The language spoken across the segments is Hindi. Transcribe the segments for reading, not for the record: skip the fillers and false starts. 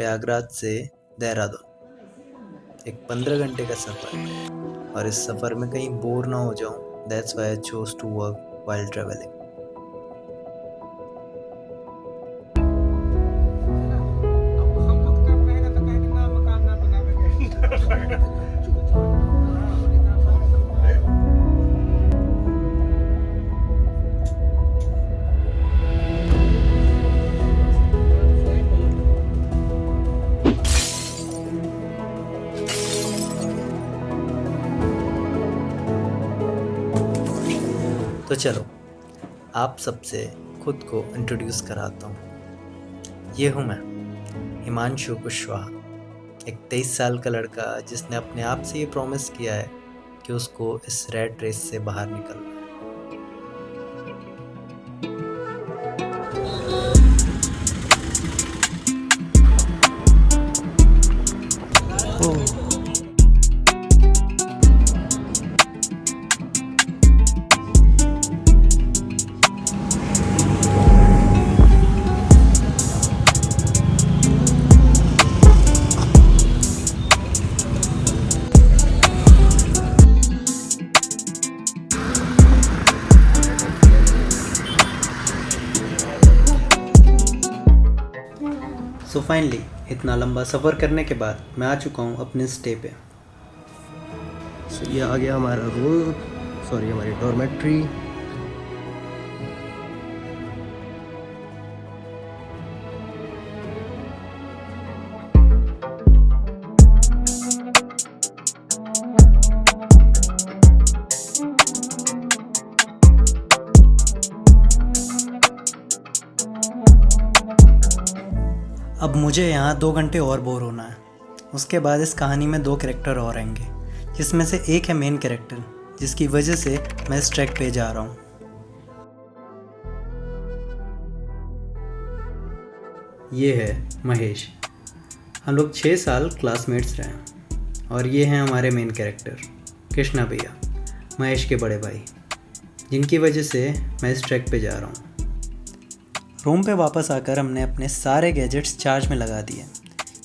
प्रयागराज से देहरादून, एक 15 घंटे का सफ़र। और इस सफ़र में कहीं बोर ना हो जाऊं, that's why I chose to work while travelling. तो चलो आप सबसे खुद को इंट्रोड्यूस कराता हूँ। ये हूँ मैं, हिमांशु कुशवाहा, एक 23 साल का लड़का जिसने अपने आप से ये प्रॉमिस किया है कि उसको इस रैट रेस से बाहर निकलना है। सो फाइनली इतना लंबा सफ़र करने के बाद मैं आ चुका हूँ अपने स्टे पे। ये आ गया हमारा रूम, हमारी डॉर्मेट्री। अब मुझे यहाँ 2 घंटे और बोर होना है। उसके बाद इस कहानी में 2 कैरेक्टर और आएंगे, जिसमें से एक है मेन कैरेक्टर, जिसकी वजह से मैं इस ट्रैक पे जा रहा हूँ। ये है महेश। हम लोग 6 साल क्लासमेट्स रहे हैं। और ये हैं हमारे मेन कैरेक्टर कृष्णा भैया, महेश के बड़े भाई, जिनकी वजह से मैं इस ट्रैक पे जा रहा हूँ। रूम पे वापस आकर हमने अपने सारे गैजेट्स चार्ज में लगा दिए,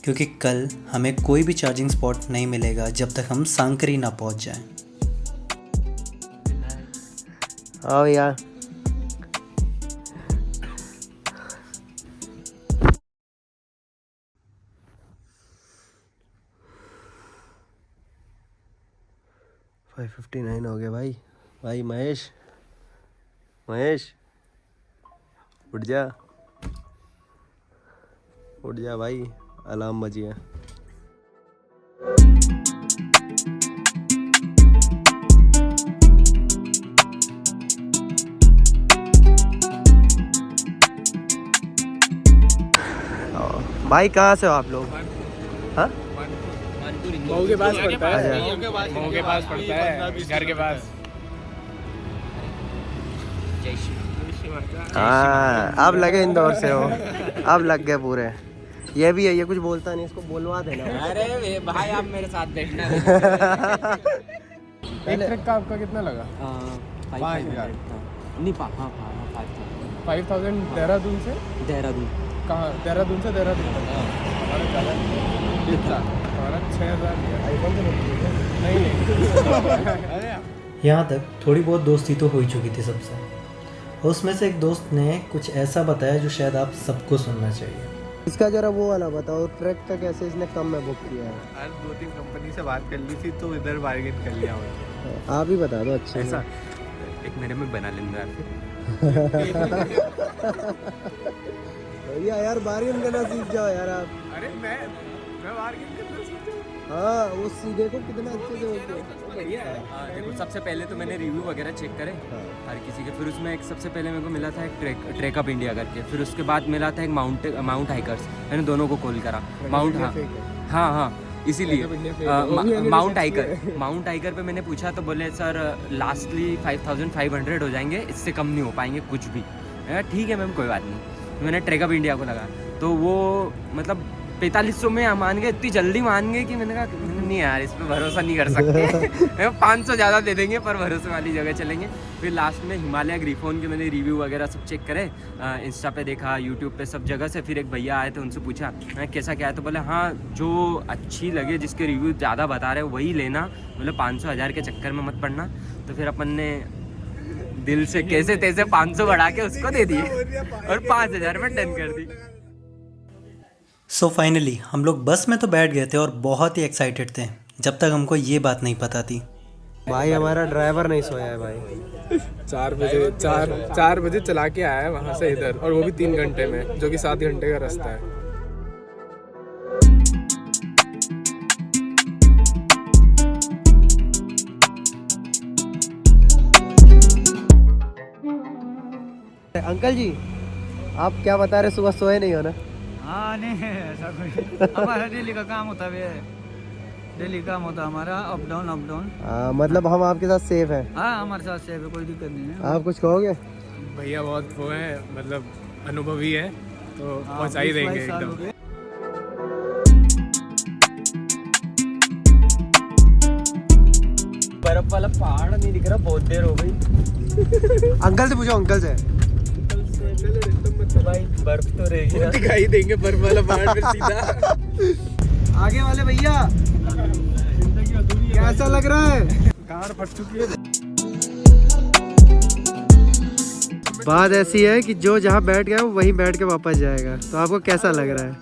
क्योंकि कल हमें कोई भी चार्जिंग स्पॉट नहीं मिलेगा जब तक हम सांकरी ना पहुंच जाएं। आओ यार, $5:59 हो गया भाई महेश उठ जा भाई, अलार्म बजी है। भाई कहाँ से हो आप लोग? हाँ, मऊ के पास पड़ता है, मऊ के पास पड़ता है, घर के पास। हाँ, अब लगे इंदौर से हो, अब लग गए पूरे। ये भी है, ये कुछ बोलता नहीं, इसको बोलवा देना। अरे भाई आप मेरे साथ बैठना। एक ट्रिप का आपका कितना लगा? 5,000 नहीं, 5,000 देहरादून से कहाँ? देहरादून से देहरादून हमारा 6,000 नहीं। यहाँ तक थोड़ी बहुत दोस्ती तो हो ही चुकी थी सबसे। उसमें से एक दोस्त ने कुछ ऐसा बताया जो शायद आप सबको सुनना चाहिए। इसका जरा वो वाला बताओ, ट्रैक का कैसे इसने कम में बुक किया है? आज 2-3 कंपनी से बात कर ली थी तो इधर बार्गेन कर लिया मैंने। आप ही बता दो। अच्छा ऐसा एक मेरे में बना लेंगे भैया यार, बार्गेन करना सीख जाओ यार आप। अरे मैं बार्गेन करना सीख जाऊँ। हाँ, वो देखो कितना अच्छे से होते हैं। देखो, सबसे पहले तो मैंने रिव्यू वगैरह चेक करे हर किसी के। फिर उसमें एक सबसे पहले मेरे को मिला था एक ट्रैक अप इंडिया करके। फिर उसके बाद मिला था एक माउंट हाइकर्स। मैंने दोनों को कॉल करा। माउंट, हाँ, इसीलिए माउंट हाइकर पे मैंने पूछा तो बोले सर लास्टली 5,500 हो जाएंगे, इससे कम नहीं हो पाएंगे कुछ भी। ठीक है मैम, कोई बात नहीं। मैंने ट्रैक अप इंडिया को लगा तो वो मतलब 4500 में मान गए, इतनी जल्दी मान गए कि मैंने कहा नहीं यार इस पर भरोसा नहीं कर सकते 500 ज़्यादा दे देंगे पर भरोसे वाली जगह चलेंगे। फिर लास्ट में हिमालय ग्रीफोन के मैंने रिव्यू वगैरह सब चेक करे, इंस्टा पे देखा, यूट्यूब पे, सब जगह से। फिर एक भैया आए थे, उनसे पूछा कैसा क्या है, तो बोले हाँ जो अच्छी लगे, जिसके रिव्यू ज़्यादा बता रहे वही लेना, मतलब 500-1000 के चक्कर में मत पड़ना। तो फिर अपन ने दिल से कैसे तैसे 500 बढ़ा के उसको दे दिए और 5000 में डन कर दी। सो फाइनली हम लोग बस में तो बैठ गए थे और बहुत ही एक्साइटेड थे जब तक हमको ये बात नहीं पता थी। भाई हमारा ड्राइवर नहीं सोया है भाई। 4 बजे चला के आया है वहाँ से इधर, और वो भी 3 घंटे में, जो कि 7 घंटे का रास्ता है। अंकल जी आप क्या बता रहे, सुबह सोए नहीं हो ना? हाँ नहीं ऐसा कोई हमारा डेली का काम होता है, डेली काम होता है हमारा, अप डाउन। मतलब हम आपके साथ सेफ हैं? हाँ हमारे साथ सेफ है, कोई दिक्कत नहीं है। आप कुछ कहोगे? भैया बहुत वो है, मतलब अनुभवी है, तो पहुँचा ही देंगे एकदम। बर्फ वाला पहाड़ नहीं दिख रहा, बहुत देर हो गई। अंकल से पूछो, अंकल से। भाई बर्फ तो रहेगी ना, दिखाई देंगे बर्फ वाला पहाड़ फिर सीधा। आगे वाले भैया कैसा लग रहा है? कार फट चुकी है। बात ऐसी है कि जो जहाँ बैठ गया वो वहीं बैठ के वापस जाएगा, तो आपको कैसा लग रहा है?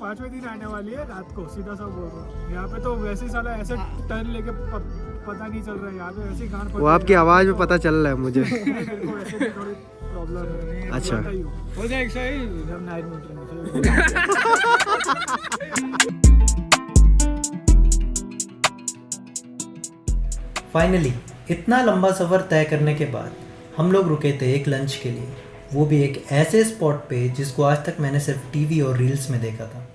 5वें दिन आने वाली है रात को, सीधा सा बोल रहा हूँ। यहाँ पे तो वैसे ही साला ऐसे टर्न लेके पता नहीं चल रहा है, यहाँ पे वैसे ही गान वो आपकी आवाज में पता चल रहा है मुझे। थोड़ी प्रॉब्लम है। अच्छा हो जाएगा सही जब नाइट में फाइनली इतना लंबा सफ़र तय करने के बाद हम लोग रुके थे एक लंच के लिए, वो भी एक ऐसे स्पॉट पे जिसको आज तक मैंने सिर्फ टीवी और रील्स में देखा था।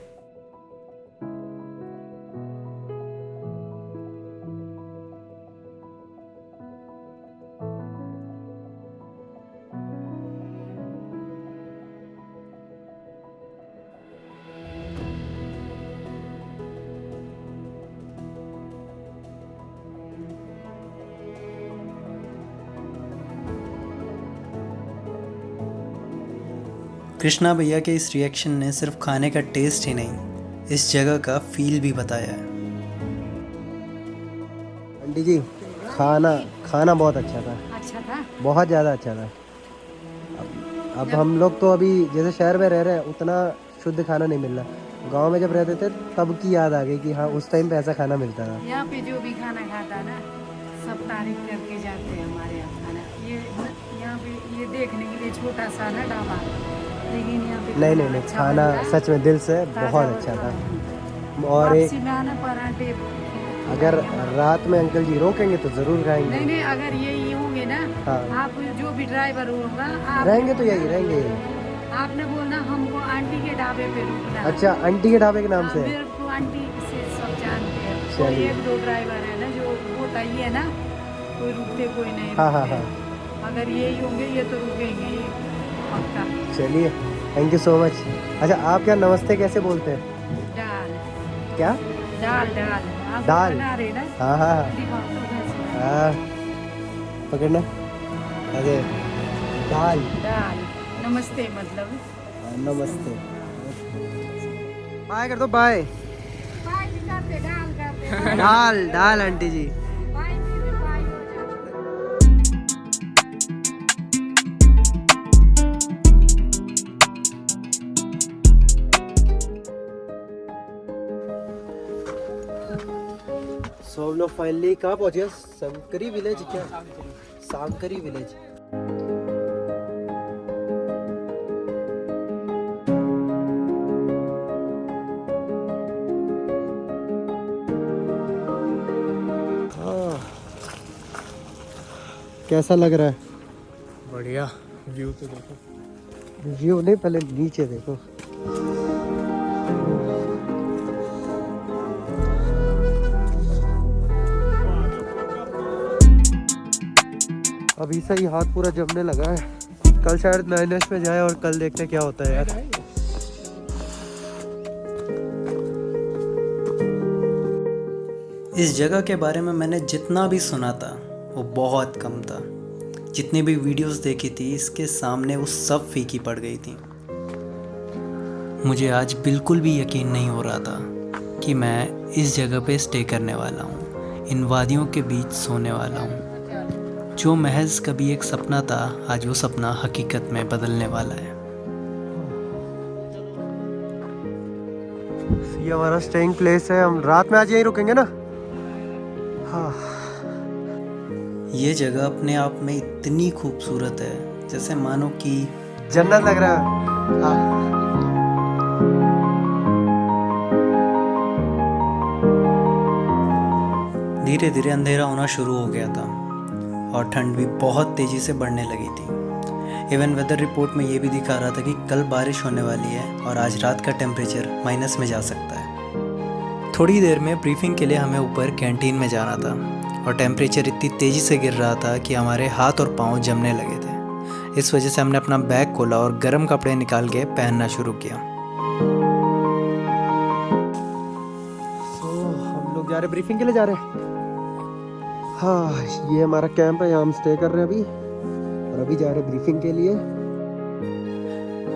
कृष्णा भैया के इस रिएक्शन ने सिर्फ खाने का टेस्ट ही नहीं, इस जगह का फील भी बताया है। आंटी जी खाना बहुत अच्छा था। अच्छा था, बहुत ज़्यादा अच्छा था। अब हम लोग तो अभी जैसे शहर में रह रहे हैं, उतना शुद्ध खाना नहीं मिल रहा। गांव में जब रहते थे तब की याद आ गई कि हाँ उस टाइम पे ऐसा खाना मिलता था। यहाँ पे जो भी खाना खाता ना सब तारीफ करके जाते हैं हमारे यहाँ खाना। ये यहाँ पे ये देखने के लिए छोटा सा ना ढाबा, लेकिन यहाँ पे नहीं अच्छा खाना बनता है, सच में दिल से ताजा बहुत अच्छा होता था। है। और एक वापसी में आना पराठे, अगर रात में अंकल जी रोकेंगे तो जरूर खाएंगे। नहीं अगर ये होंगे ना, हाँ। आप जो भी ड्राइवर होगा आप रहेंगे तो यही रहेंगे। आपने बोलना हमको आंटी के ढाबे पे रुकना। अच्छा आंटी के ढाबे के नाम से? मेरे को आंटी से सब जानते हैं। चलिए। कोई 1-2 ड्राइवर है ना जो होता ही है ना, कोई रुकते कोई नहीं हाँ रुकते। हाँ। अगर यही होंगे ये तो रुकेंगे ये पक्का। चलिए थैंक यू सो मच। अच्छा आप क्या नमस्ते कैसे बोलते हैं? दाल क्या? दाल आप दाल? बना रहे ना, हाँ हाँ दिखाओ तो कैसे। हाँ पकड़ना। अरे दाल। दाल नमस्ते मतलब नमस्ते। बाय कर दो, बाय। बाय भी करते, दाल करते। दाल आंटी जी। बाय भी बाय हो जाता। सो हम लोग फाइनली कहाँ पहुँचे? सांकरी विलेज क्या? सांकरी विलेज। कैसा लग रहा है? बढ़िया व्यू तो देखो। व्यू नहीं, पहले नीचे देखो। अभी से ही हाथ पूरा जमने लगा है। कल शायद 9 में जाए और कल देखते हैं क्या होता है यार। इस जगह के बारे में मैंने जितना भी सुना था वो बहुत कम था। जितनी भी वीडियोस देखी थी इसके सामने वो सब फीकी पड़ गई थी। मुझे आज बिल्कुल भी यकीन नहीं हो रहा था कि मैं इस जगह पे स्टे करने वाला हूँ, इन वादियों के बीच सोने वाला हूँ। जो महज कभी एक सपना था आज वो सपना हकीकत में बदलने वाला है। ये हमारा स्टेइंग प्लेस है, हम रात में आज यहीं रुकेंगे ना। हाँ, ये जगह अपने आप में इतनी खूबसूरत है जैसे मानो कि जन्नत लग रहा है। हाँ। धीरे धीरे अंधेरा होना शुरू हो गया था और ठंड भी बहुत तेज़ी से बढ़ने लगी थी। इवन वेदर रिपोर्ट में ये भी दिखा रहा था कि कल बारिश होने वाली है और आज रात का टेम्परेचर माइनस में जा सकता है। थोड़ी देर में ब्रीफिंग के लिए हमें ऊपर कैंटीन में जाना था और टेम्परेचर इतनी तेज़ी से गिर रहा था कि हमारे हाथ और पाँव जमने लगे थे। इस वजह से हमने अपना बैग खोला और गर्म कपड़े निकाल के पहनना शुरू किया। हम लोग जा रहे ब्रीफिंग के लिए जा रहे हैं। हाँ, ये हमारा कैंप है, यहाँ हम स्टे कर रहे हैं अभी, और अभी जा रहे हैं ब्रीफिंग के लिए।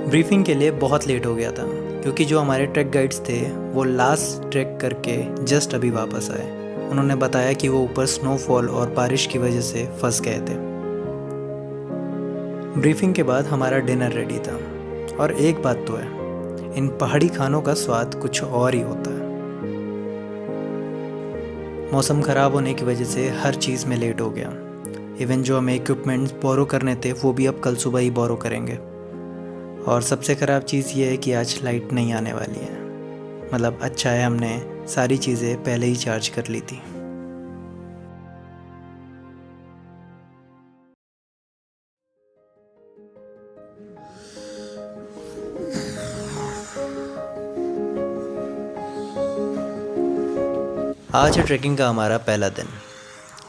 ब्रीफिंग के लिए बहुत लेट हो गया था क्योंकि जो हमारे ट्रैक गाइड्स थे वो लास्ट ट्रैक करके जस्ट अभी वापस आए। उन्होंने बताया कि वो ऊपर स्नोफॉल और बारिश की वजह से फंस गए थे। ब्रीफिंग के बाद हमारा डिनर रेडी था और एक बात तो है, इन पहाड़ी खानों का स्वाद कुछ और ही होता है। मौसम ख़राब होने की वजह से हर चीज़ में लेट हो गया। इवन जो हमें इक्विपमेंट्स बोरो करने थे वो भी अब कल सुबह ही बोरो करेंगे। और सबसे ख़राब चीज़ ये है कि आज लाइट नहीं आने वाली है। मतलब अच्छा है हमने सारी चीज़ें पहले ही चार्ज कर ली थी। आज है ट्रैकिंग का हमारा पहला दिन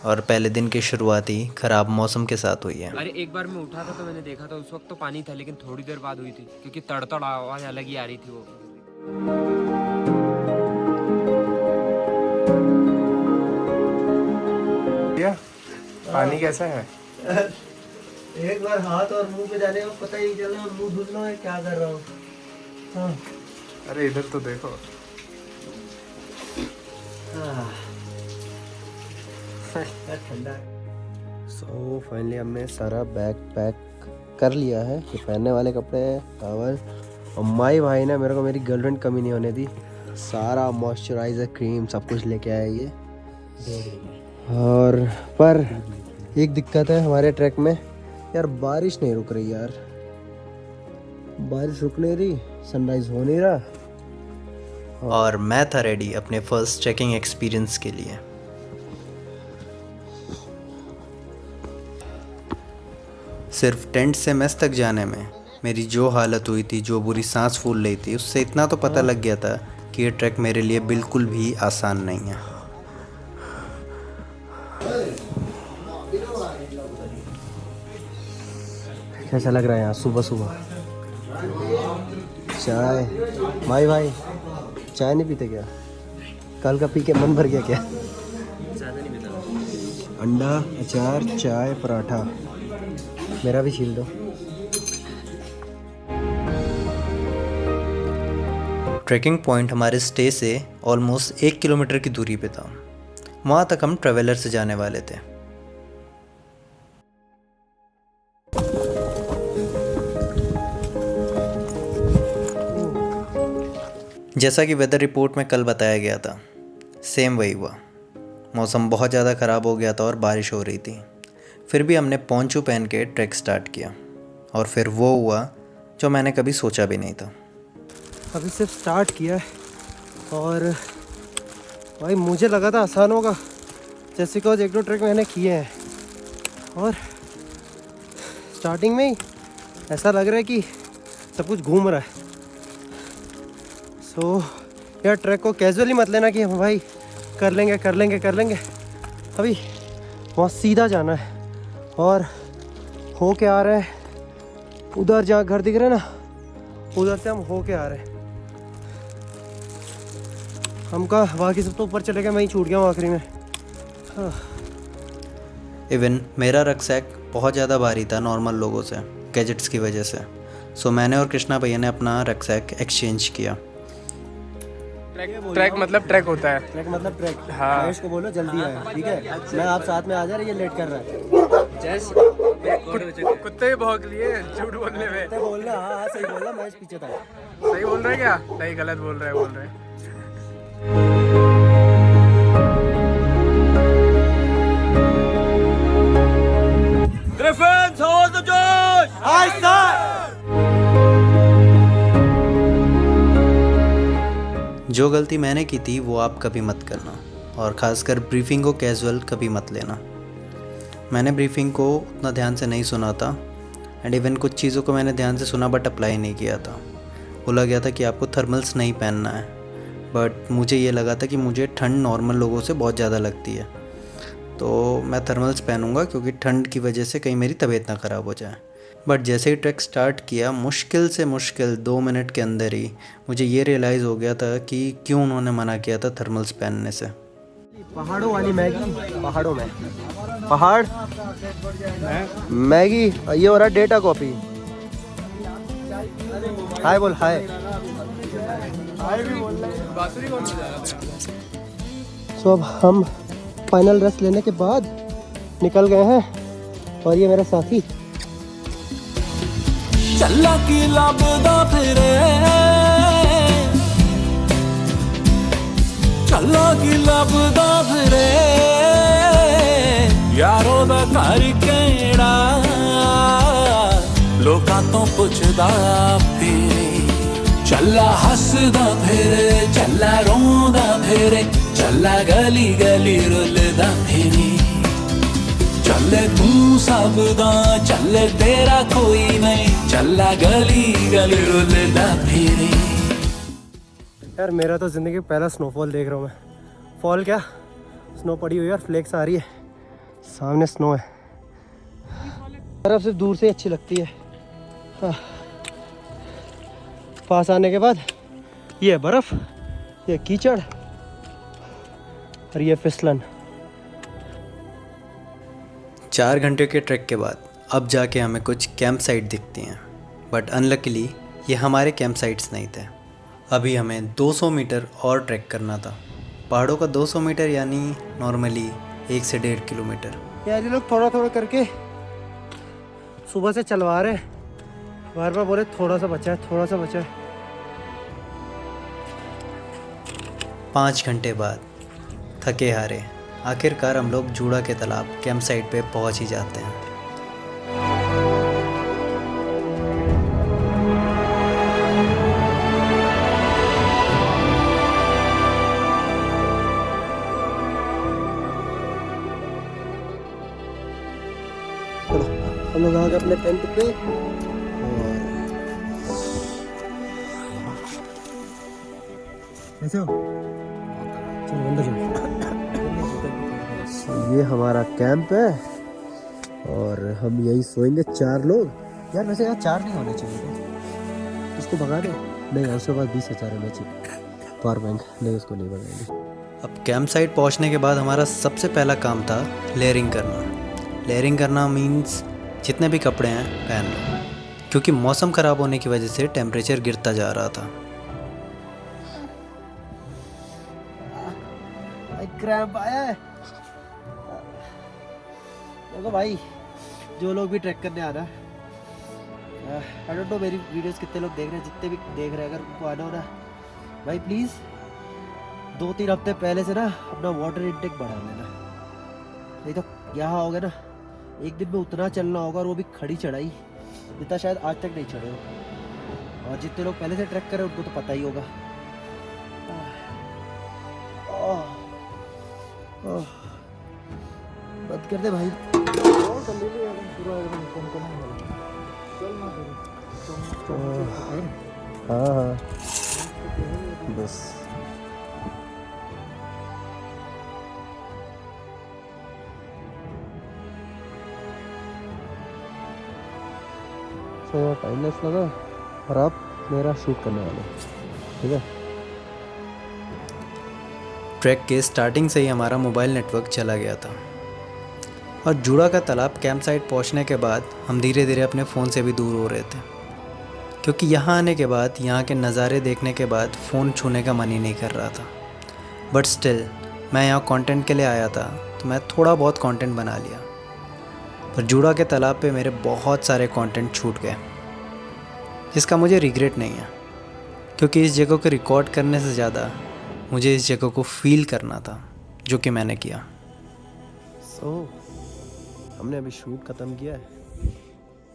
और पहले दिन की शुरुआत ही ख़राब मौसम के साथ हुई है। अरे एक बार मैं उठा था तो मैंने देखा था उस वक्त तो पानी था, लेकिन थोड़ी देर बाद हुई थी क्योंकि तड़तड़ आवाज़ अलग ही आ रही थी वो। पानी कैसा है? एक बार हाथ और मुंह पे जाने का पता ही नहीं चला, मुंह धुल रहा है, क्या कर रहा हूँ। हाँ। अरे इधर तो देखो। ठंडा है। सो फाइनली हमने सारा बैग पैक कर लिया है। ये पहनने वाले कपड़े हैं, टॉवल, और माई भाई ने मेरे को मेरी गर्लफ्रेंड कमी नहीं होने दी। सारा मॉइस्चराइज़र, क्रीम, सब कुछ लेके आया ये। और पर एक दिक्कत है हमारे ट्रैक में यार, बारिश नहीं रुक रही यार, बारिश रुक नहीं रही, सनराइज हो नहीं रहा। और मैं था रेडी अपने फर्स्ट ट्रैकिंग एक्सपीरियंस के लिए। सिर्फ टेंट से मेस तक जाने में मेरी जो हालत हुई थी, जो बुरी सांस फूल रही थी, उससे इतना तो पता लग गया था कि ये ट्रैक मेरे लिए बिल्कुल भी आसान नहीं है। कैसा लग रहा है यहाँ सुबह सुबह? चाय, भाई चाय नहीं पीते क्या? कल का पी के मन भर गया क्या? ज़्यादा नहीं पता। अंडा, अचार, चाय, पराठा, मेरा भी छील दो। ट्रैकिंग पॉइंट हमारे स्टे से ऑलमोस्ट 1 किलोमीटर की दूरी पे था। वहाँ तक हम ट्रैवलर से जाने वाले थे। जैसा कि वेदर रिपोर्ट में कल बताया गया था, सेम वही हुआ। मौसम बहुत ज़्यादा ख़राब हो गया था और बारिश हो रही थी। फिर भी हमने पोंचो पहन के ट्रैक स्टार्ट किया और फिर वो हुआ जो मैंने कभी सोचा भी नहीं था। अभी सिर्फ स्टार्ट किया है और भाई मुझे लगा था आसान होगा, जैसे कि 1-2 ट्रैक मैंने किए हैं, और स्टार्टिंग में ही ऐसा लग रहा है कि सब कुछ घूम रहा है। सो यार ट्रैक को कैजुअली मत लेना कि हम भाई कर लेंगे। अभी वहाँ सीधा जाना है और हो के आ रहे हैं उधर, जहाँ घर दिख रहे हैं ना, उधर से हम हो के आ रहे हैं। हम कहा बाकी सब तो ऊपर चले गए, मैं ही छूट गया हूँ आखिरी में। इवन मेरा रक्सैक बहुत ज़्यादा भारी था नॉर्मल लोगों से गैजेट्स की वजह से। सो मैंने और कृष्णा भैया ने अपना रक्सैक एक्सचेंज किया। ट्रैक मतलब ट्रैक होता है। ट्रैक मतलब ट्रैक। हाँ। महेश को बोलो जल्दी आए, ठीक है? मैं आप साथ में आ जा रहे, ये लेट कर रहा है। कुत्ते भी भौंक लिए झूठ बोलने में। तो बोल रहा, हाँ सही बोल रहा, महेश पीछे था। सही बोल रहे क्या? नहीं, गलत बोल रहे। जो गलती मैंने की थी वो आप कभी मत करना, और ख़ासकर ब्रीफिंग को कैजुअल कभी मत लेना। मैंने ब्रीफिंग को उतना ध्यान से नहीं सुना था, एंड इवन कुछ चीज़ों को मैंने ध्यान से सुना बट अप्लाई नहीं किया था। बोला गया था कि आपको थर्मल्स नहीं पहनना है, बट मुझे ये लगा था कि मुझे ठंड नॉर्मल लोगों से बहुत ज़्यादा लगती है, तो मैं थर्मल्स पहनूंगा क्योंकि ठंड की वजह से कहीं मेरी तबीयत ना ख़राब हो जाए। बट जैसे ही ट्रैक स्टार्ट किया, मुश्किल से मुश्किल 2 मिनट के अंदर ही मुझे ये रियलाइज़ हो गया था कि क्यों उन्होंने मना किया था थर्मल्स पहनने से। पहाड़ों वाली मैगी, पहाड़ों में पहाड़ मैगी, ये हो रहा है डेटा कॉपी। हाय बोल, हाय। सो अब हम फाइनल रेस्ट लेने के बाद निकल गए हैं, और ये मेरा साथी चला की लभदा फिरे, चला की लभदा फिरे, यारो दा घर केड़ा, लोकां तो पुछदा फिरे। चला हसदा फिरे, चला रोंदा फिरे, चला गली गली रुलदा फिरे। चले तू सब दा, चले तेरा कोई नहीं, चला गली गली रुलदा फिरे। यार मेरा तो ज़िंदगी का पहला स्नोफॉल देख रहा हूँ मैं। फॉल क्या, स्नो पड़ी हुई है और फ्लेक्स आ रही है, सामने स्नो है। बर्फ़ सिर्फ दूर से ही अच्छी लगती है, हाँ। पास आने के बाद ये बर्फ़, ये कीचड़ और ये फिसलन। 4 घंटे के ट्रैक के बाद अब जाके हमें कुछ कैंप साइट दिखती हैं, बट अनलकीली ये हमारे कैंप साइट्स नहीं थे। अभी हमें 200 मीटर और ट्रैक करना था। पहाड़ों का 200 मीटर यानी नॉर्मली 1 से 1.5 किलोमीटर। यार ये लोग थोड़ा थोड़ा करके सुबह से चलवा रहे हैं, बार बार बोले थोड़ा सा बचा है, थोड़ा सा बचा है। 5 घंटे बाद थके हारे आखिरकार हम लोग जूड़ा के तालाब कैंप साइट पे पहुंच ही जाते हैं। हम लोग आ गए अपने टेंट पे, कैसे हो? चलो अंदर चलो। ये हमारा कैंप है और हम यही सोएंगे 4 लोग। यार वैसे यहाँ 4 नहीं होने चाहिए थे, इसको भगा दो। नहीं, उसके बाद 20,000 होना चाहिए पावर बैंक। नहीं, उसको नहीं भगाएंगे। अब कैंप साइट पहुंचने के बाद हमारा सबसे पहला काम था लेयरिंग करना। लेयरिंग करना मीन्स जितने भी कपड़े हैं पहन लो, क्योंकि मौसम ख़राब होने की वजह से टेम्परेचर गिरता जा रहा था। क्रैम्प आया है। देखो भाई, जो लोग भी ट्रैक करने आ रहा है, आई डोंट नो मेरी वीडियोस कितने लोग देख रहे हैं, जितने भी देख रहे हैं, अगर उनको आना हो ना भाई, प्लीज़ 2-3 हफ्ते पहले से ना अपना वाटर इंटेक बढ़ा लेना। नहीं तो यहाँ आओगे ना, एक दिन में उतना चलना होगा, और वो भी खड़ी चढ़ाई, जितना शायद आज तक नहीं चढ़े हो। और जितने लोग पहले से ट्रैक कर रहे हैं उनको तो पता ही होगा। बंद कर दे भाई। हाँ हाँ बस। तो टाइम लेस लगा, और आप मेरा शूट करने वाले, ठीक है? ट्रैक के स्टार्टिंग से ही हमारा मोबाइल नेटवर्क चला गया था और जूड़ा का तालाब कैंप साइट पहुँचने के बाद हम धीरे धीरे अपने फ़ोन से भी दूर हो रहे थे, क्योंकि यहाँ आने के बाद, यहाँ के नज़ारे देखने के बाद फ़ोन छूने का मन ही नहीं कर रहा था। बट स्टिल मैं यहाँ कंटेंट के लिए आया था, तो मैं थोड़ा बहुत कंटेंट बना लिया। पर जूड़ा के तालाब पे मेरे बहुत सारे कंटेंट छूट गए, जिसका मुझे रिग्रेट नहीं है, क्योंकि इस जगह को रिकॉर्ड करने से ज़्यादा मुझे इस जगह को फील करना था, जो कि मैंने किया। हमने अभी शूट ख़त्म किया है।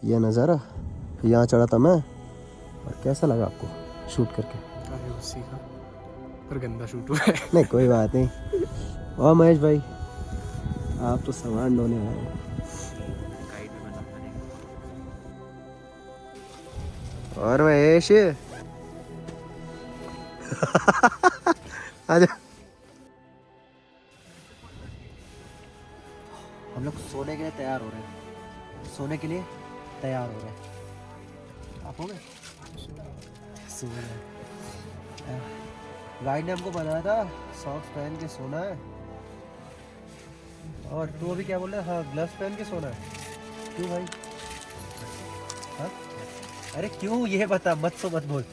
यह नज़ारा यहाँ चढ़ा था मैं, और कैसा लगा आपको शूट करके? अरे उसी का पर गंदा शूट हुआ है। नहीं कोई बात नहीं। और महेश भाई, आप तो सामान ढोने आए हो। और महेश आजा। हम लोग सोने के लिए तैयार हो रहे हैं। सोने के लिए तैयार हो रहे हैं। आप हो गए? सो रहे हैं। गाइड ने हमको बताया था सॉक्स पहन के सोना है। और तू अभी क्या बोल रहा है? हाँ, ग्लव्स पहन के सोना है। क्यों भाई? हाँ? अरे क्यों ये बता, मत सो मत बोल।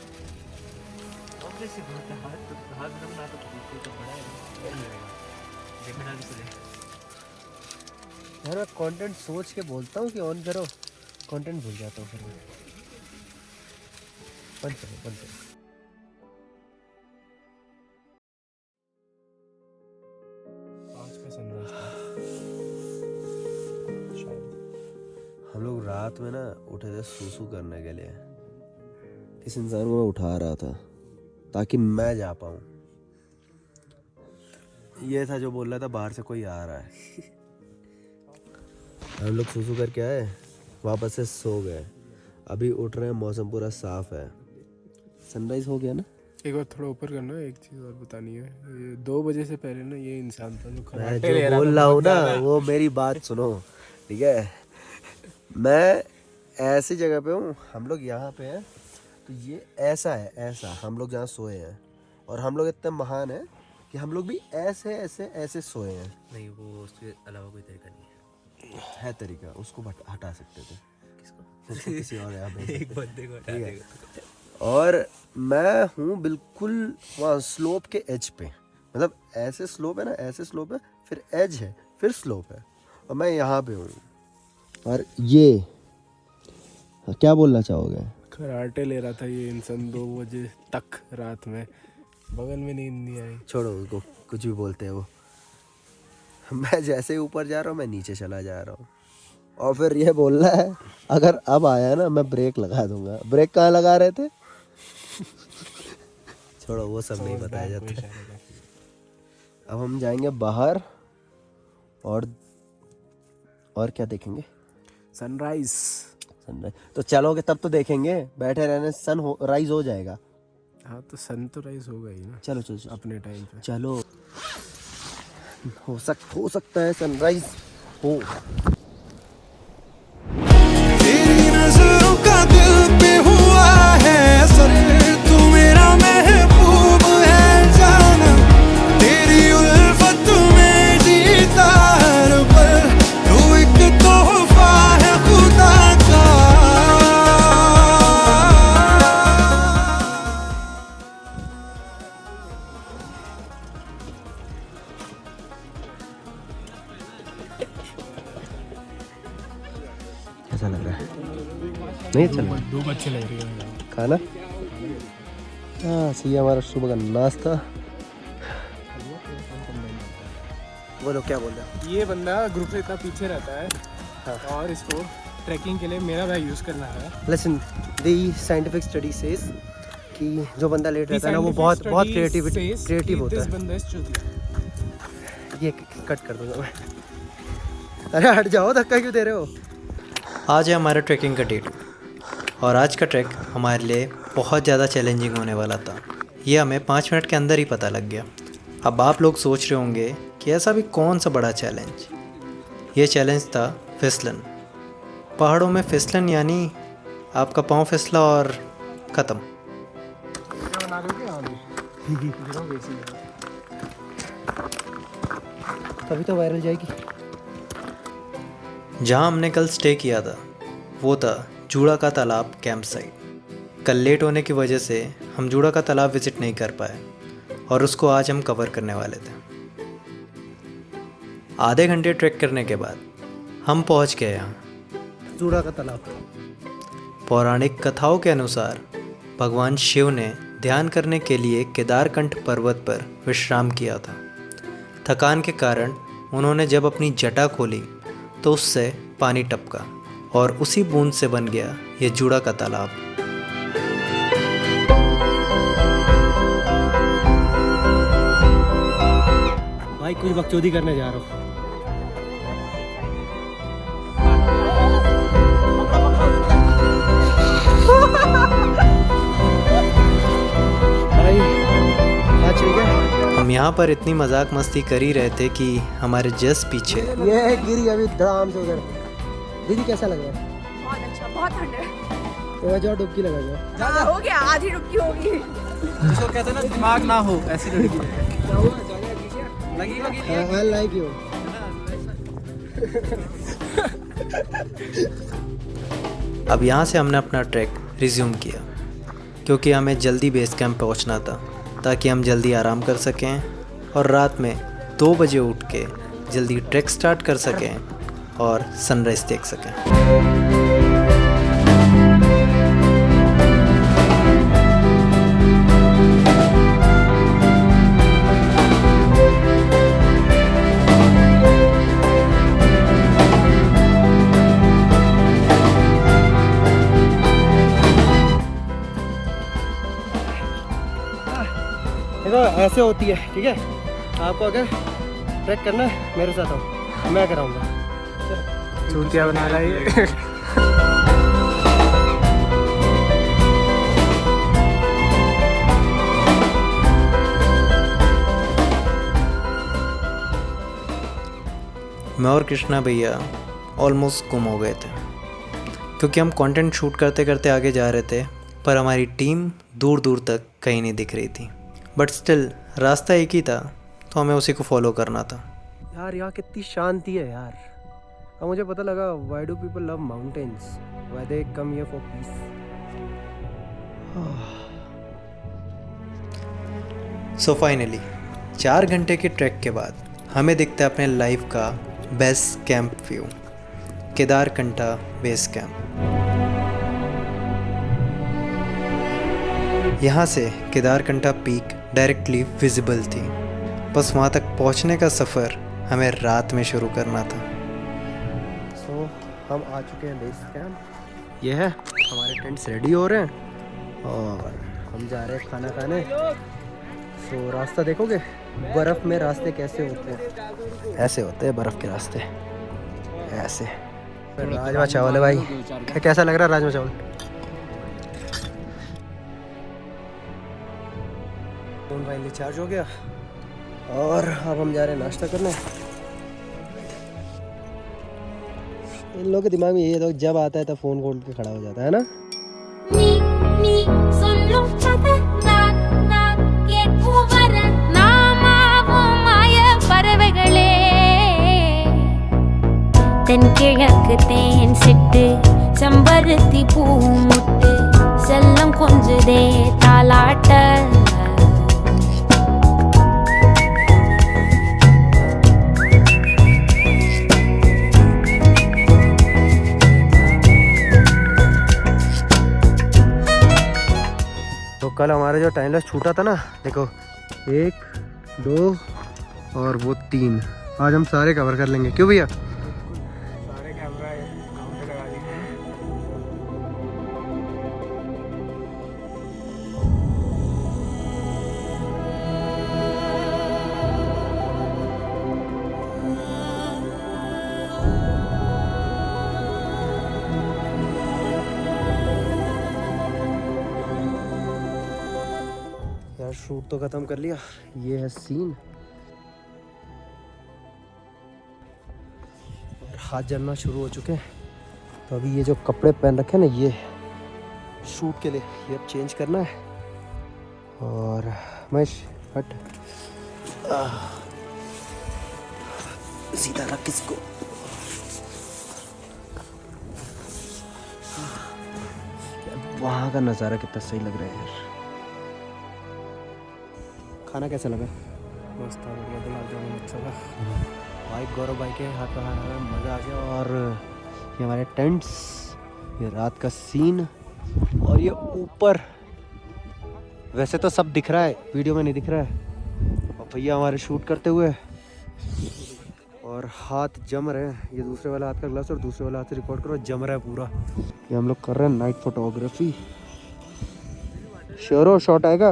यार मैं कंटेंट सोच के बोलता हूँ कि ऑन करो, कंटेंट भूल जाता हूँ फिर मैं। बंद करो बंद करो। हम लोग रात में ना उठे थे सूसू करने के लिए। इस इंसान को मैं उठा रहा था ताकि मैं जा पाऊँ। ये था जो बोल रहा था बाहर से कोई आ रहा है। हम लोग सूसू करके आए, वापस से सो गए। अभी उठ रहे हैं, मौसम पूरा साफ है, सनराइज हो गया ना। एक बार थोड़ा ऊपर करना, एक चीज़ और बतानी है। ये 2 बजे से पहले ना ये इंसान था जो मैं कराटे ले जो रहा बोल था, रहा हूँ बहुत ना, ज़्यादा। वो मेरी बात सुनो, ठीक है? मैं ऐसी जगह पे हूँ, हम लोग यहाँ पे हैं, तो ये ऐसा है, ऐसा हम लोग जहाँ सोए हैं, और हम लोग इतने महान हैं कि हम लोग भी ऐसे ऐसे ऐसे सोए हैं। नहीं, वो उसके अलावा कोई तरीका नहीं है तरीका, उसको हटा सकते थे। किसको? किसी और यहाँ पे एक बंदे को हटा देगा। और मैं हूँ बिल्कुल वहाँ स्लोप के एज पे, मतलब ऐसे स्लोप है ना, ऐसे स्लोप है, फिर एज है, फिर स्लोप है, और मैं यहाँ पे हूँ। और ये क्या बोलना चाहोगे? कराटे ले रहा था ये इंसान 2 बजे तक रात में, बगल में नींद नहीं आई। छोड़ो उसको, कुछ भी बोलते हैं वो। मैं जैसे ही ऊपर जा रहा हूँ, मैं नीचे चला जा रहा हूँ, और फिर ये बोल रहा है अगर अब आया ना मैं ब्रेक लगा दूंगा। ब्रेक कहाँ लगा रहे थे? छोड़ो, वो सब नहीं बताया जाता। अब हम जाएंगे बाहर, और क्या देखेंगे? सनराइज। सनराइज तो चलोगे तब तो देखेंगे, बैठे रहने से राइज हो जाएगा। हाँ तो सन तो राइज होगा ही ना। चलो चलो चलो, अपने टाइम पे। चलो, हो सकता है सनराइज हो। तेरी नजरों का दिल पे हुआ है असर, तू मेरा महबूब है जाना, तेरी उल्फत में जीता हर पल, तू एक तोहफा है खुदा का। कैसा लग रहा है? नहीं अच्छा लग रहा? धूप अच्छी लग रही है। खाना? हाँ सही है, हमारा सुबह का नाश्ता। बोलो क्या बोल रहे हो? ये बंदा ग्रुप से इतना पीछे रहता है। हाँ। और इसको ट्रैकिंग के लिए मेरा बैग यूज़ करना है। लिसन, दी साइंटिफिक स्टडी सेज कि जो बंदा लेट रहता है ना, वो बहुत क्रिएटिव होता है। ये कट कर दूंगा मैं। अरे हट जाओ, धक्का क्यों दे रहे हो? आज है हमारा ट्रैकिंग का डे 2 और आज का ट्रैक हमारे लिए बहुत ज़्यादा चैलेंजिंग होने वाला था। ये हमें 5 मिनट के अंदर ही पता लग गया। अब आप लोग सोच रहे होंगे कि ऐसा भी कौन सा बड़ा चैलेंज। ये चैलेंज था फिसलन। पहाड़ों में फिसलन यानी आपका पाँव फिसला और ख़त्म। तभी तो वायरल जाएगी। जहाँ हमने कल स्टे किया था वो था जूड़ा का तालाब कैंप साइट। कल लेट होने की वजह से हम जूड़ा का तालाब विज़िट नहीं कर पाए और उसको आज हम कवर करने वाले थे। आधे घंटे ट्रैक करने के बाद हम पहुंच गए यहाँ। जूड़ा का तालाब। पौराणिक कथाओं के अनुसार भगवान शिव ने ध्यान करने के लिए केदारकंठ पर्वत पर विश्राम किया था। थकान के कारण उन्होंने जब अपनी जटा खोली तो उससे पानी टपका और उसी बूंद से बन गया ये जूड़ा का तालाब। भाई कुछ बकचोदी करने जा रहा हूँ। हम यहाँ पर इतनी मजाक मस्ती कर ही रहे थे कि हमारे जस्ट पीछे ये गिरी अभी धड़ाम से उधर। दीदी कैसा लग रहा है? बहुत अच्छा, बहुत ठंड है। तो जो डुबकी लगाएगा। हो गया, आधी डुबकी होगी। जिसको कहते हैं ना दिमाग ना हो, ऐसी लड़की लगी आई लाइक यू। अब यहाँ से हमने अपना ट्रैक रिज्यूम किया क्योंकि हमें जल्दी बेस कैंप पहुँचना था ताकि हम जल्दी आराम कर सकें और रात में 2 बजे उठ के जल्दी ट्रैक स्टार्ट कर सकें और सनराइज़ देख सकें। देखो ऐसे होती है, ठीक है। आपको अगर ट्रैक करना है मेरे साथ आओ, मैं कराऊंगा। चूतिया बना रहा है ये। मैं और कृष्णा भैया ऑलमोस्ट गुम हो गए थे क्योंकि हम कंटेंट शूट करते करते आगे जा रहे थे पर हमारी टीम दूर दूर तक कहीं नहीं दिख रही थी। बट स्टिल रास्ता एक ही था तो हमें उसी को फॉलो करना था। यार यहाँ कितनी शांति है यार। अब मुझे पता लगा why do people love mountains, why they come here for piece. So finally 4 घंटे के ट्रैक के बाद हमें दिखता है अपने लाइफ का best camp view, Kedarkantha base camp. यहाँ से केदारकंठा पीक डायरेक्टली विजिबल थी, बस वहाँ तक पहुँचने का सफ़र हमें रात में शुरू करना था। सो हम आ चुके हैं बेस कैंप। ये है हमारे टेंट्स रेडी हो रहे हैं और हम जा रहे हैं खाना खाने। सो रास्ता देखोगे, बर्फ़ में रास्ते कैसे होते हैं? ऐसे होते हैं बर्फ़ के रास्ते, ऐसे। राजमा चावल है भाई, कैसा लग रहा है राजमा चावल? फोन फाइनली चार्ज हो गया और अब हम जा रहे हैं नाश्ता करने। इन लोगों के दिमाग में ये तो जब आता है तब फोन खोल के खड़ा हो जाता है ना। தென்கிழக்கு தேன் சிட்டு செம்பருத்தி பூ முட்டு செல்லம் கொஞ்சுதே தாலாட்ட तो कल हमारा जो टाइम लैप्स छूटा था ना, देखो 1 2 और वो 3, आज हम सारे कवर कर लेंगे। क्यों भैया? सारे कैमरा काउंटर लगा दिए। यार शूट तो ख़त्म कर लिया, ये है सीन। और हाथ जलना शुरू हो चुके हैं, तो अभी ये जो कपड़े पहन रखे हैं ना, ये शूट के लिए, ये अब चेंज करना है। और महेश हट, सीधा रख किसको। वहाँ का नज़ारा कितना सही लग रहा है यार। खाना कैसा लगा? मस्त था, बढ़िया, गुलाब जामुन अच्छा था। भाई गौरव भाई के हाथ का खाना में मज़ा आ गया। और ये हमारे टेंट्स, ये रात का सीन, और ये ऊपर वैसे तो सब दिख रहा है, वीडियो में नहीं दिख रहा है। और भैया हमारे शूट करते हुए और हाथ जम रहे हैं। ये दूसरे वाला हाथ का ग्लास और दूसरे वाला हाथ से रिकॉर्ड करो, जम रहा है पूरा। ये हम लोग कर रहे हैं नाइट फोटोग्राफी। श्योर हो शॉट आएगा?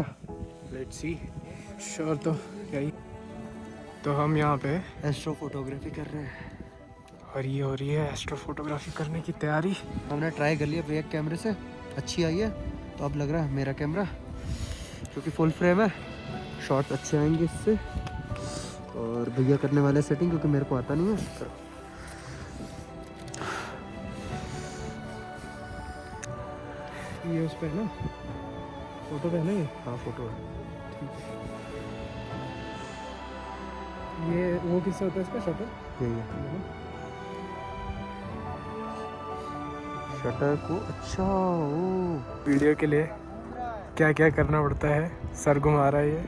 लेट्स सी, श्योर तो यही। तो हम यहाँ पे एस्ट्रो फोटोग्राफी कर रहे हैं और ये हो रही है एस्ट्रो फोटोग्राफी करने की तैयारी। हमने ट्राई कर लिया बैक कैमरे से, अच्छी आई है। तो अब लग रहा है मेरा कैमरा क्योंकि फुल फ्रेम है, शॉट्स अच्छे आएंगे इससे। और भैया करने वाले सेटिंग क्योंकि मेरे को आता नहीं है। ये उस पे है ना, फोटो पे है ना ये? हाँ फोटो है। ये वो किससे होता है इसका शटर? यही है शटर को। अच्छा ओ वीडियो के लिए क्या क्या करना पड़ता है, सर घुमा रहा है ये।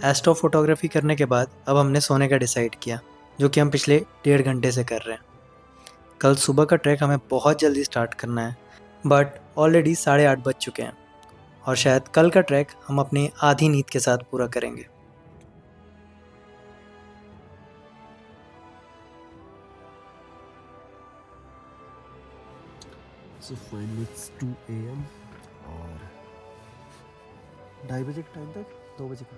एस्ट्रो फोटोग्राफी करने के बाद अब हमने सोने का डिसाइड किया, जो कि हम पिछले 1.5 घंटे से कर रहे हैं। कल सुबह का ट्रैक हमें बहुत जल्दी स्टार्ट करना है, बट ऑलरेडी 8:30 बज चुके हैं और शायद कल का ट्रैक हम अपनी आधी नींद के साथ पूरा करेंगे। So finally it's 2 AM और 2:30 बजे के टाइम तक 2 बजे का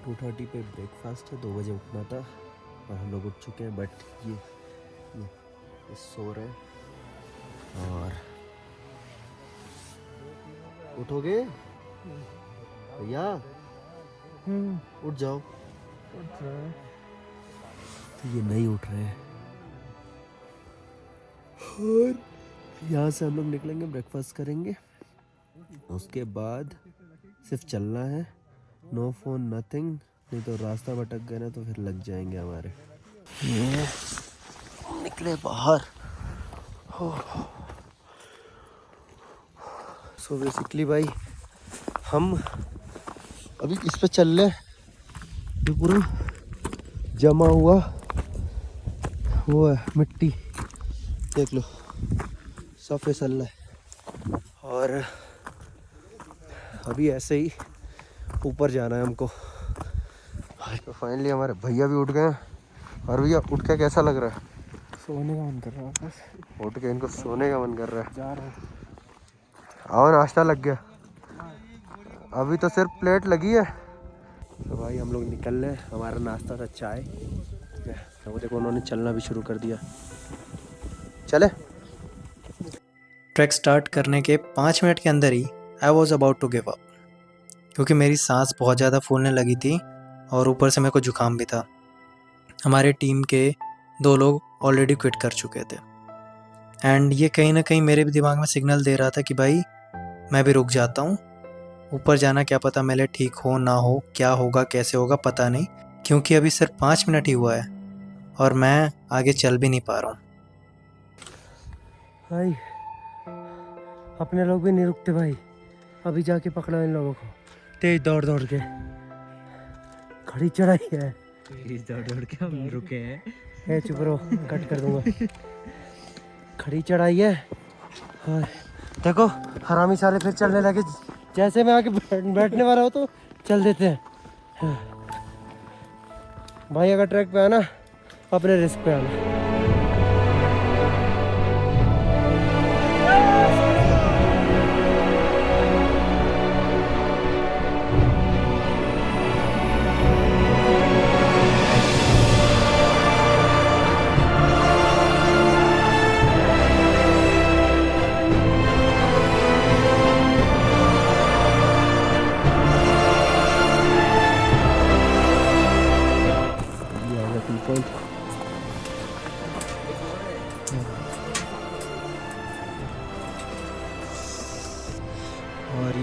2:30 पे ब्रेकफास्ट है। 2 बजे उठना था और हम लोग उठ चुके हैं। बट ये सो रहे हैं। और उठोगे भैया? उठ जाओ। तो ये नहीं उठ रहे हैं। और यहाँ से हम लोग निकलेंगे, ब्रेकफास्ट करेंगे, उसके बाद सिर्फ चलना है। नो फोन नथिंग, नहीं तो रास्ता भटक गए ना तो फिर लग जाएंगे हमारे। ये निकले बाहर। सो बेसिकली भाई हम अभी इस पे चल रहे, ये पूरा जमा हुआ वो है मिट्टी, देख लो सब फिसल रहा है। और अभी ऐसे ही ऊपर जाना है हमको। तो फाइनली हमारे भैया भी उठ गए हैं। और भैया उठ के कैसा लग रहा है? सोने का मन कर रहा है बस। उठ के इनको सोने का मन कर रहा है। जा रहा है। आओ नाश्ता लग गया, अभी तो सिर्फ प्लेट लगी है। तो भाई हम लोग निकल रहे हैं। हमारा नाश्ता था चाय। तो देखो उन्होंने चलना भी शुरू कर दिया। चले। ट्रैक स्टार्ट करने के 5 मिनट के अंदर ही I was about to give up, क्योंकि मेरी सांस बहुत ज़्यादा फूलने लगी थी और ऊपर से मेरे को जुकाम भी था। हमारे टीम के 2 लोग ऑलरेडी क्विट कर चुके थे एंड ये कहीं ना कहीं मेरे भी दिमाग में सिग्नल दे रहा था कि भाई मैं भी रुक जाता हूँ। ऊपर जाना क्या पता मेरे ठीक हो ना हो, क्या होगा कैसे होगा पता नहीं, क्योंकि अभी सिर्फ 5 मिनट ही हुआ है और मैं आगे चल भी नहीं पा रहा हूँ। भाई अपने लोग भी नहीं रुकते भाई। अभी जाके पकड़ा इन लोगों को, तेज दौड़ दौड़ के। खड़ी चढ़ाई है, तेज दौड़ दौड़ के हम रुके हैं। ए चुप रहो, कट कर दूंगा। खड़ी चढ़ाई है और देखो हरामी साले फिर चलने लगे। जैसे मैं आके बैठने वाला हो तो चल देते हैं। भाई अगर ट्रैक पे आना अपने रिस्क पे आना।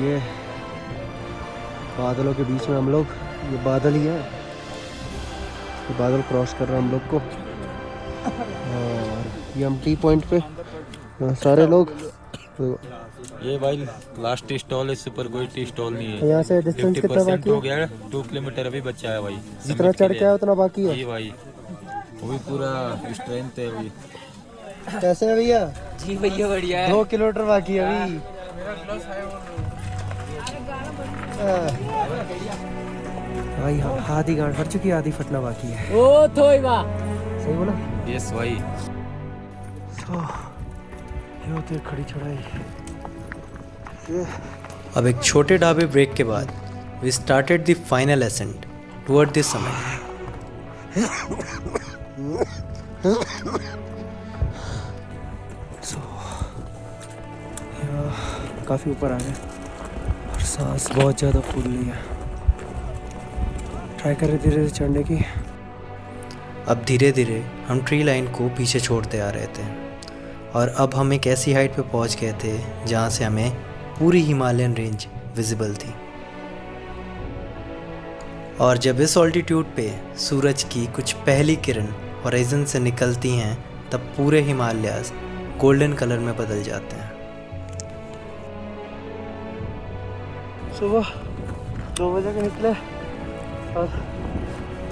ये बादलों के बीच में हम लोग, ये बादल ही है, ये बादल क्रॉस कर रहा है हम लोग को। और ये हम टी पॉइंट पे सारे लोग, तो ये भाई लास्ट स्टॉल है, इससे पर कोई टी स्टॉल नहीं है। यहाँ से डिस्टेंस कितना बाकी हो गया है, 2 किलोमीटर अभी बचा है भाई। जितना चढ़ के आया उतना बाकी है। ये भाई वो भी पूरा स्ट्रेंथ है अभी। कैसे है भैया? जी भैया बढ़िया है। 2 किलोमीटर बाकी है अभी। भाई आधी गांठ फट चुकी है, आधी फटना बाकी है। ओ थोई वाह, सही बोला? यस भाई। ये होती है खड़ी चढ़ाई। अब एक छोटे ढाबे ब्रेक के बाद we started the final ascent toward the summit. काफ़ी ऊपर आ गए और सांस बहुत ज़्यादा फूल रही है। ट्राई कर रहे धीरे धीरे चढ़ने की। अब धीरे धीरे हम ट्री लाइन को पीछे छोड़ते आ रहे थे और अब हम एक ऐसी हाइट पे पहुंच गए थे जहां से हमें पूरी हिमालयन रेंज विजिबल थी। और जब इस ऑल्टीट्यूड पे सूरज की कुछ पहली किरण हॉराइजन से निकलती हैं तब पूरे हिमालयाज़ गोल्डन कलर में बदल जाते हैं। सुबह 2 बजे के निकले और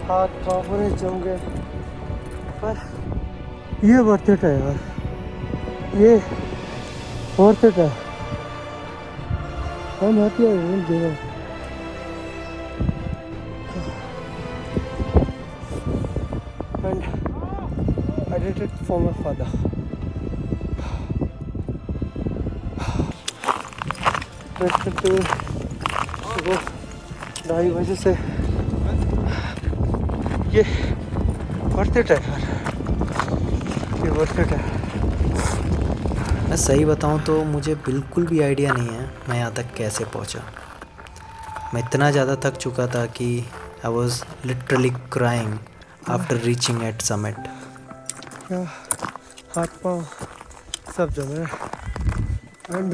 हाथ पाँव पूरे जम गए, पर ये वर्थ इट है यार, ये वर्थ इट है। हम हैप्पी है जीवन। And I did it for my father. सुबह 2:30 बजे से ये वर्थ इट है यार, ये वर्थ इट है। मैं सही बताऊं तो मुझे बिल्कुल भी आइडिया नहीं है मैं यहाँ तक कैसे पहुँचा। मैं इतना ज़्यादा थक चुका था कि I was literally crying after reaching at summit. क्या हाथ पाँव सब जम रहे and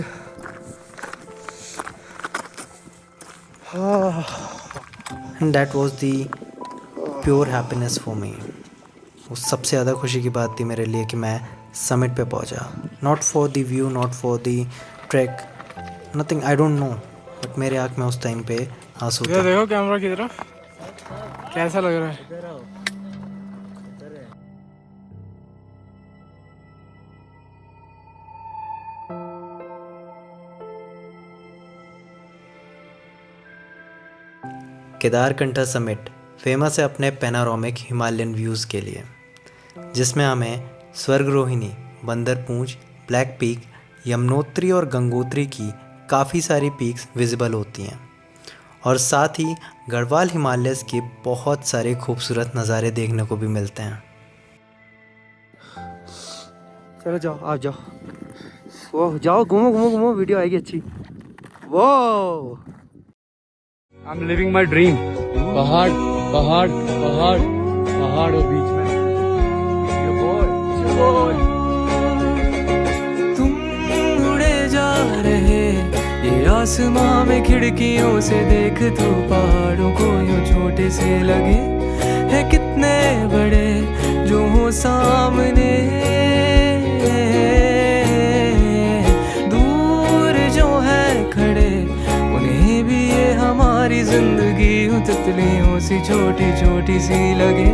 that was the pure happiness for me. वो सबसे ज़्यादा खुशी की बात थी मेरे लिए कि मैं समिट पे पहुंचा। Not for the view, not for the track, nothing, I don't know, but मेरे आँख में उस टाइम पे आंसू थे। देखो कैमरा की तरफ कैसा लग रहा है। केदारकंठा समिट फेमस है अपने पैनारोमिक हिमालयन व्यूज़ के लिए, जिसमें हमें स्वर्गरोहिणी, बंदरपूंछ, ब्लैक पीक, यमुनोत्री और गंगोत्री की काफ़ी सारी पीक्स विजिबल होती हैं और साथ ही गढ़वाल हिमालयस के बहुत सारे खूबसूरत नज़ारे देखने को भी मिलते हैं। चलो जाओ, आप जाओ, वो जाओ, घूमो घूमो घूमो, वीडियो आएगी अच्छी। वो I'm living my dream. पहाड़ पहाड़ पहाड़ पहाड़ और बीच में तुम उड़े जा रहे ये आसमां में, खिड़कियों से देख तो पहाड़ों को यूं छोटे से लगे है कितने बड़े जो हो सामने, दूर जो है खड़े उन्हें भी ये हमारी जिंदगी तितलियों सी छोटी छोटी सी लगे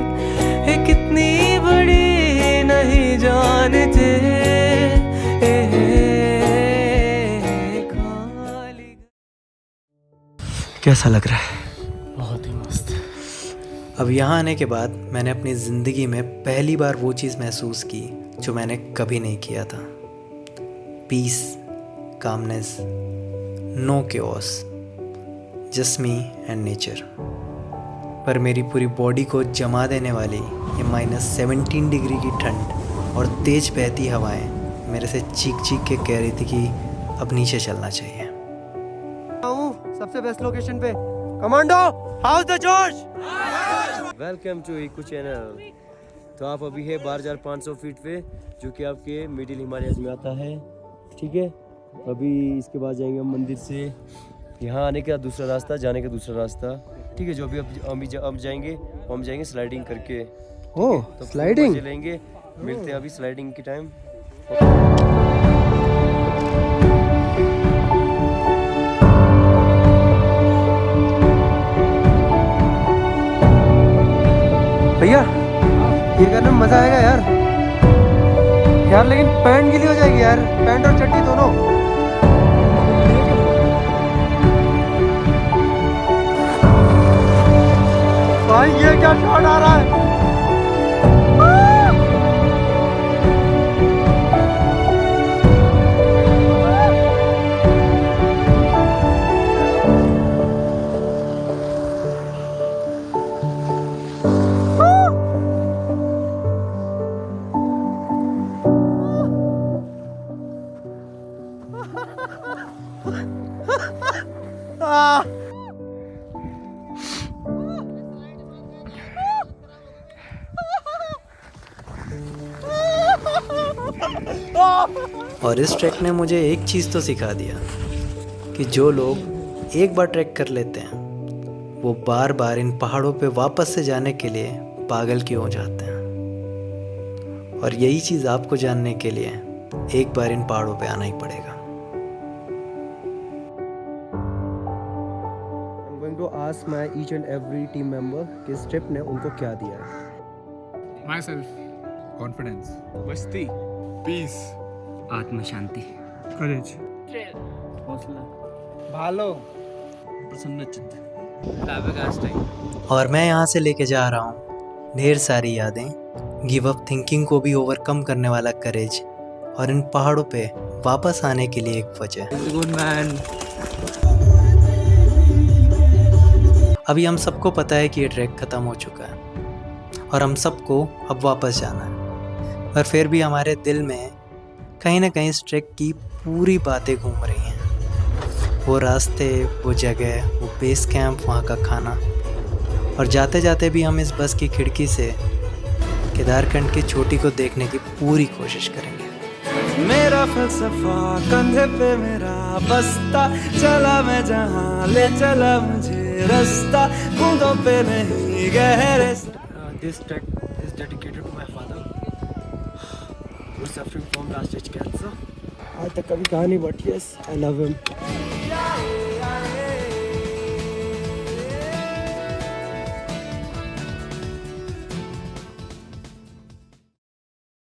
है कितनी बड़ी नहीं जानते। कैसा लग रहा है? बहुत ही मस्त। अब यहाँ आने के बाद मैंने अपनी ज़िंदगी में पहली बार वो चीज़ महसूस की जो मैंने कभी नहीं किया था। Peace, calmness, no chaos, just me and nature. पर मेरी पूरी बॉडी को जमा देने वाली ये -17 डिग्री की ठंड और तेज बहती हवाएं मेरे से चीख चीख के कह रही थी कि अब नीचे चलना चाहिए। सबसे बेस्ट लोकेशन पे commando house the Josh. Welcome to eco channel. तो आप अभी है 12,500 फीट पे, जो कि आपके मिडिल हिमालयस में आता है, ठीक है। अभी इसके बाद जाएंगे हम मंदिर से, यहाँ आने का दूसरा रास्ता, जाने का दूसरा रास्ता। ठीक है, जो भी अब जाएंगे हम जाएंगे स्लाइडिंग करके। ओह तो स्लाइडिंग लेंगे, मिलते हैं अभी स्लाइडिंग के टाइम। भैया ये करने में मजा आएगा यार, लेकिन पैंट गीली हो जाएगी यार, पैंट और चड्डी दोनों। भाई ये क्या शॉट आ रहा है। और इस ट्रैक ने मुझे एक चीज़ तो सिखा दिया कि जो लोग एक बार ट्रैक कर लेते हैं वो बार बार इन पहाड़ों पे वापस से जाने के लिए पागल क्यों हो जाते हैं। और यही चीज़ आपको जानने के लिए एक बार इन पहाड़ों पे आना ही पड़ेगा। I'm going to ask my each and every team member कि इस ट्रिप ने उनको क्या दिया है। Myself. Confidence. मस्ती. Peace. आत्म शांति, Courage. हौसला, भालो, प्रसन्न चित्त, और मैं यहाँ से लेके जा रहा हूँ ढेर सारी यादें, गिव अप थिंकिंग को भी ओवरकम करने वाला करेज, और इन पहाड़ों पे वापस आने के लिए एक वजह। Good man. अभी हम सबको पता है कि ये ट्रैक ख़त्म हो चुका है और हम सबको अब वापस जाना है, पर फिर भी हमारे दिल में कहीं ना कहीं इस ट्रैक की पूरी बातें घूम रही हैं। वो रास्ते, वो जगह, वो बेस कैंप, वहाँ का खाना, और जाते जाते भी हम इस बस की खिड़की से केदारखंड की चोटी को देखने की पूरी कोशिश करेंगे। मेरा फलसफा कंधे पे मेरा बस्ता, चला मैं जहाँ ले चला मुझे रास्ता, बूंदों पे नहीं गहरे। This track is dedicated to my father who's suffering from last stage cancer. आज तक कभी कहा नहीं, but yes, I love him.